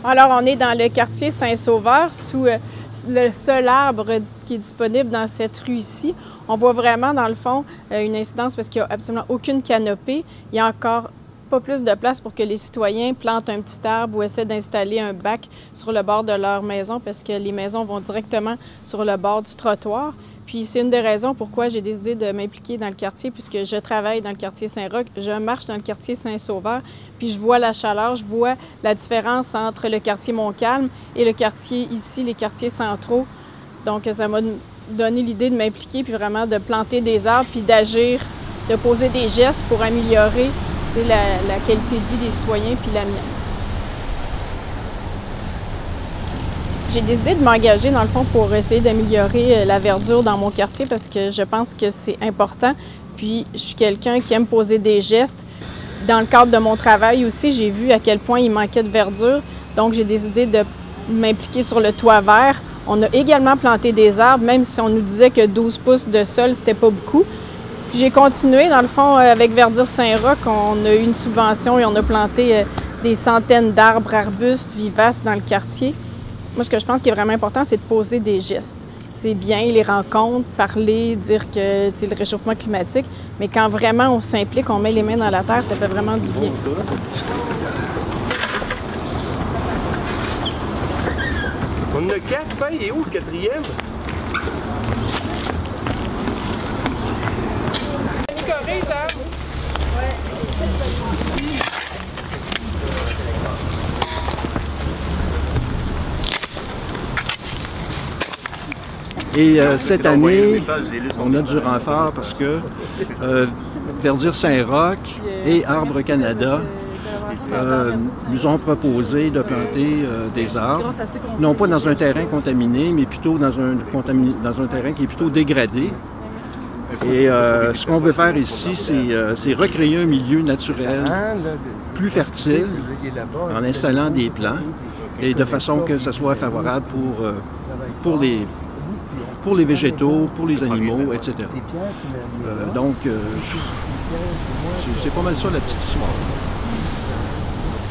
Alors, on est dans le quartier Saint-Sauveur, sous le seul arbre qui est disponible dans cette rue ici. On voit vraiment, dans le fond, une incidence parce qu'il n'y a absolument aucune canopée. Il y a encore pas plus de place pour que les citoyens plantent un petit arbre ou essaient d'installer un bac sur le bord de leur maison parce que les maisons vont directement sur le bord du trottoir. Puis c'est une des raisons pourquoi j'ai décidé de m'impliquer dans le quartier, puisque je travaille dans le quartier Saint-Roch, je marche dans le quartier Saint-Sauveur, puis je vois la chaleur, je vois la différence entre le quartier Montcalm et le quartier ici, les quartiers centraux. Donc ça m'a donné l'idée de m'impliquer, puis vraiment de planter des arbres, puis d'agir, de poser des gestes pour améliorer la qualité de vie des citoyens, puis la mienne. J'ai décidé de m'engager, dans le fond, pour essayer d'améliorer la verdure dans mon quartier parce que je pense que c'est important. Puis, je suis quelqu'un qui aime poser des gestes. Dans le cadre de mon travail aussi, j'ai vu à quel point il manquait de verdure. Donc, j'ai décidé de m'impliquer sur le toit vert. On a également planté des arbres, même si on nous disait que 12 pouces de sol, c'était pas beaucoup. Puis, j'ai continué, dans le fond, avec Verdure Saint-Roch. On a eu une subvention et on a planté des centaines d'arbres, arbustes vivaces dans le quartier. Moi, ce que je pense qui est vraiment important, c'est de poser des gestes. C'est bien les rencontres, parler, dire que c'est le réchauffement climatique, mais quand vraiment on s'implique, on met les mains dans la terre, ça fait vraiment du bien. On a 4, il est où le 4e? Et cette année, on a du renfort parce que Verdure Saint-Roch et Arbres Canada nous ont proposé de planter des arbres, non pas dans un terrain contaminé, mais plutôt dans un terrain qui est plutôt dégradé. Et ce qu'on veut faire ici, c'est recréer un milieu naturel plus fertile en installant des plants et de façon que ce soit favorable pour les végétaux, pour les animaux, etc. Donc, c'est pas mal ça la petite histoire.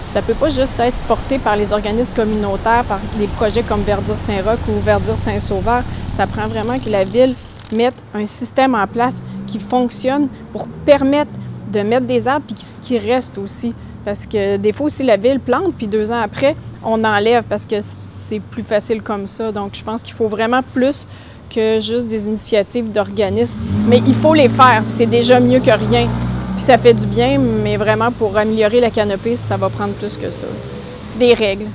Ça ne peut pas juste être porté par les organismes communautaires, par des projets comme Verdure Saint-Roch ou Verdure Saint-Sauveur. Ça prend vraiment que la Ville mette un système en place qui fonctionne pour permettre de mettre des arbres et qui restent aussi. Parce que des fois aussi, la Ville plante, puis 2 ans après, on enlève parce que c'est plus facile comme ça. Donc, je pense qu'il faut vraiment plus que juste des initiatives d'organismes. Mais il faut les faire, puis c'est déjà mieux que rien. Puis ça fait du bien, mais vraiment pour améliorer la canopée, ça va prendre plus que ça. Des règles.